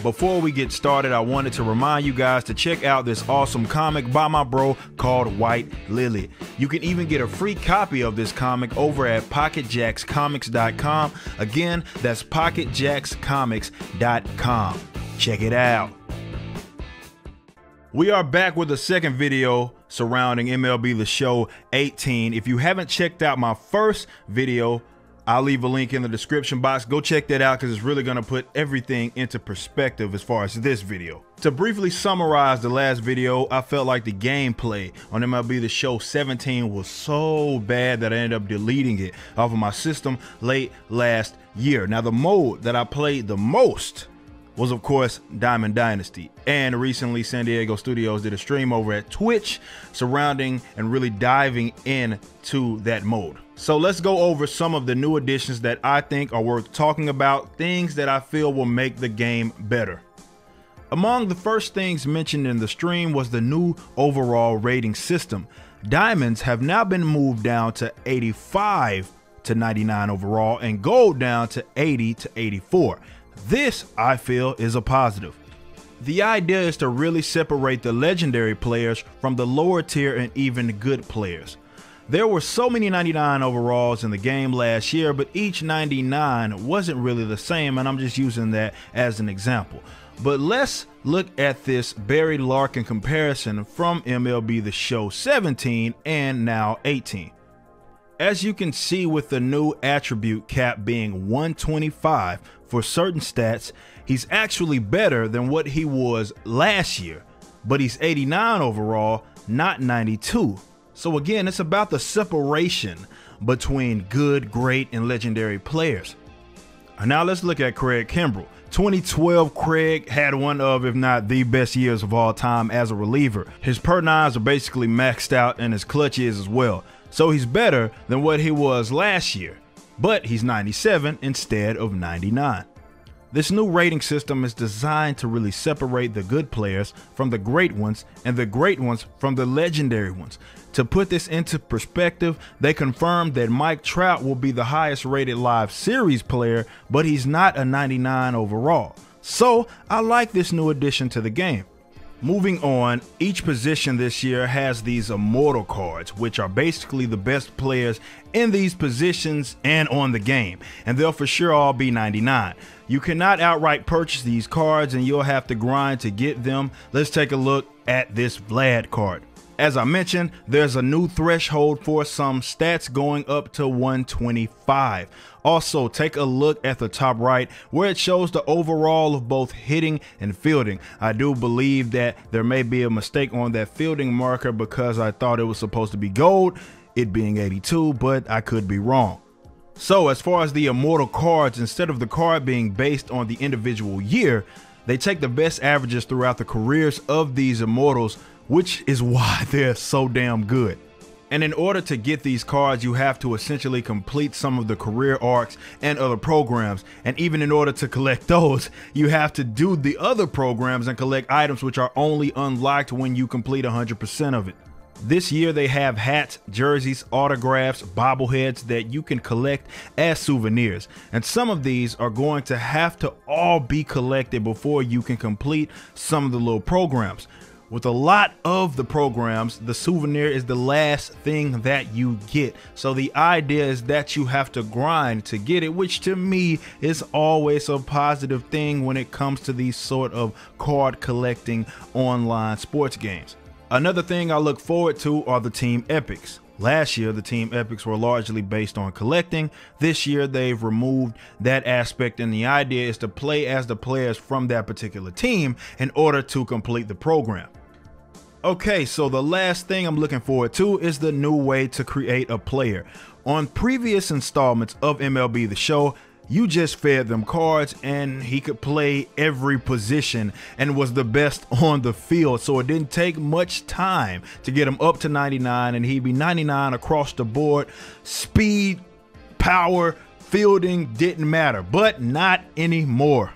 Before we get started, I wanted to remind you guys to check out this awesome comic by my bro called White Lily. You can even get a free copy of this comic over at pocketjackscomics.com. Again, that's pocketjackscomics.com. Check it out. We are back with the second video surrounding MLB The Show 18. If you haven't checked out my first video, I'll leave a link in the description box. Go check that out because it's really going to put everything into perspective as far as this video. To briefly summarize the last video, I felt like the gameplay on MLB The Show 17 was so bad that I ended up deleting it off of my system late last year. Now, the mode that I played the most was, of course, Diamond Dynasty. And recently, San Diego Studios did a stream over at Twitch surrounding and really diving into that mode. So let's go over some of the new additions that I think are worth talking about, things that I feel will make the game better. Among the first things mentioned in the stream was the new overall rating system. Diamonds have now been moved down to 85 to 99 overall, and gold down to 80 to 84. This, I feel, is a positive. The idea is to really separate the legendary players from the lower tier and even good players. There were so many 99 overalls in the game last year, but each 99 wasn't really the same, and I'm just using that as an example. But let's look at this Barry Larkin comparison from MLB The Show 17 and now 18. As you can see, with the new attribute cap being 125 for certain stats, he's actually better than what he was last year, but he's 89 overall, not 92. So again, it's about the separation between good, great, and legendary players. Now let's look at Craig Kimbrell. 2012 Craig had one of, if not the best years of all time as a reliever. His per-nines are basically maxed out, and his clutch is as well. So he's better than what he was last year, but he's 97 instead of 99. This new rating system is designed to really separate the good players from the great ones and the great ones from the legendary ones. To put this into perspective, they confirmed that Mike Trout will be the highest rated live series player, but he's not a 99 overall. So I like this new addition to the game. Moving on, each position this year has these Immortal cards, which are basically the best players in these positions and on the game, and they'll for sure all be 99. You cannot outright purchase these cards, and you'll have to grind to get them. Let's take a look at this Vlad card. As I mentioned, there's a new threshold for some stats going up to 125. Also, take a look at the top right where it shows the overall of both hitting and fielding. I do believe that there may be a mistake on that fielding marker because I thought it was supposed to be gold, it being 82, but I could be wrong. So as far as the Immortal cards, instead of the card being based on the individual year, they take the best averages throughout the careers of these Immortals, which is why they're so damn good. And in order to get these cards, you have to essentially complete some of the career arcs and other programs. And even in order to collect those, you have to do the other programs and collect items which are only unlocked when you complete 100% of it. This year they have hats, jerseys, autographs, bobbleheads that you can collect as souvenirs. And some of these are going to have to all be collected before you can complete some of the little programs. With a lot of the programs, the souvenir is the last thing that you get. So the idea is that you have to grind to get it, which to me is always a positive thing when it comes to these sort of card collecting online sports games. Another thing I look forward to are the team epics. Last year, the team epics were largely based on collecting. This year, they've removed that aspect, and the idea is to play as the players from that particular team in order to complete the program. Okay, so the last thing I'm looking forward to is the new way to create a player. On previous installments of MLB The Show, you just fed them cards and he could play every position and was the best on the field. So it didn't take much time to get him up to 99, and he'd be 99 across the board. Speed, power, fielding didn't matter, but not anymore.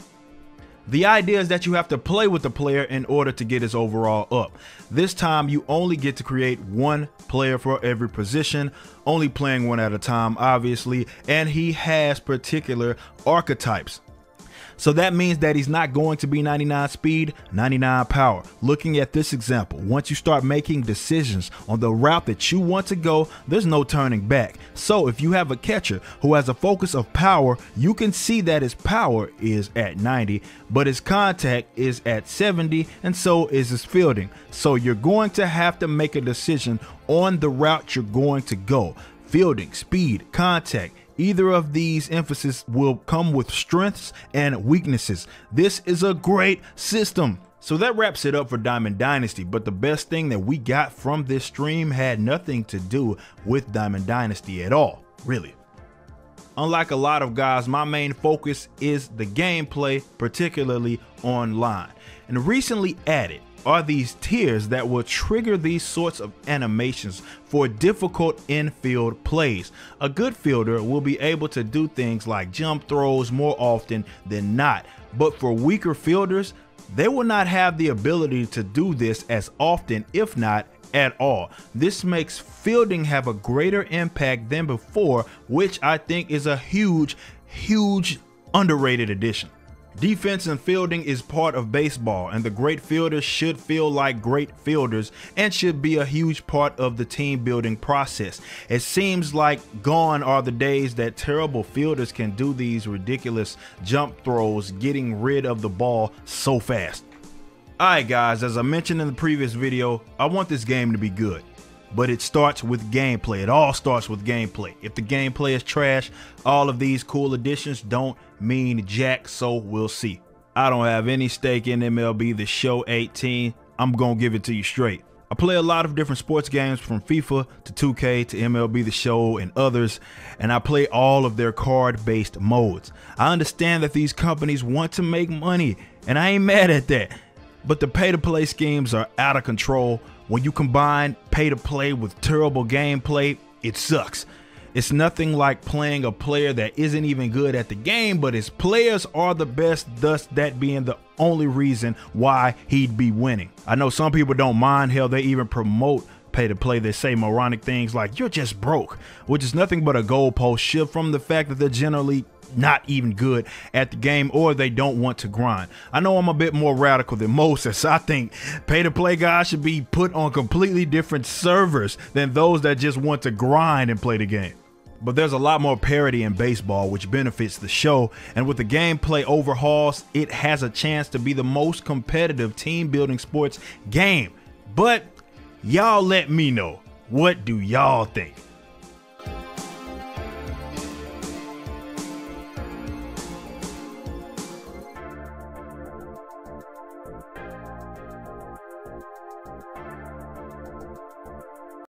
The idea is that you have to play with the player in order to get his overall up. This time you only get to create one player for every position, only playing one at a time obviously, and he has particular archetypes. So that means that he's not going to be 99 speed, 99 power. Looking at this example, once you start making decisions on the route that you want to go, there's no turning back. So if you have a catcher who has a focus of power, you can see that his power is at 90, but his contact is at 70, and so is his fielding. So you're going to have to make a decision on the route you're going to go. Fielding, speed, contact. Either of these emphasis will come with strengths and weaknesses. This is a great system. So that wraps it up for Diamond Dynasty, but the best thing that we got from this stream had nothing to do with Diamond Dynasty at all, really. Unlike a lot of guys, my main focus is the gameplay, particularly online. And recently added are these tiers that will trigger these sorts of animations for difficult infield plays. A good fielder will be able to do things like jump throws more often than not, but for weaker fielders, they will not have the ability to do this as often, if not at all. This makes fielding have a greater impact than before, which I think is a huge underrated addition. Defense and fielding is part of baseball, and the great fielders should feel like great fielders and should be a huge part of the team building process. It seems like gone are the days that terrible fielders can do these ridiculous jump throws, getting rid of the ball so fast. Alright guys, as I mentioned in the previous video, I want this game to be good. But it starts with gameplay. It all starts with gameplay. If the gameplay is trash, all of these cool additions don't mean jack, so we'll see. I don't have any stake in MLB The Show 18. I'm gonna give it to you straight. I play a lot of different sports games from FIFA to 2K to MLB The Show and others, and I play all of their card-based modes. I understand that these companies want to make money, and I ain't mad at that. But the pay-to-play schemes are out of control. When you combine pay-to-play with terrible gameplay, it sucks. It's nothing like playing a player that isn't even good at the game, but his players are the best, thus that being the only reason why he'd be winning. I know some people don't mind, hell, they even promote pay-to-play. They say moronic things like, you're just broke, which is nothing but a goalpost shift from the fact that they're generally not even good at the game, or they don't want to grind. I know I'm a bit more radical than most, as I think pay-to-play guys should be put on completely different servers than those that just want to grind and play the game. But there's a lot more parity in baseball, which benefits the show, and with the gameplay overhauls, it has a chance to be the most competitive team building sports game. But y'all let me know, what do y'all think?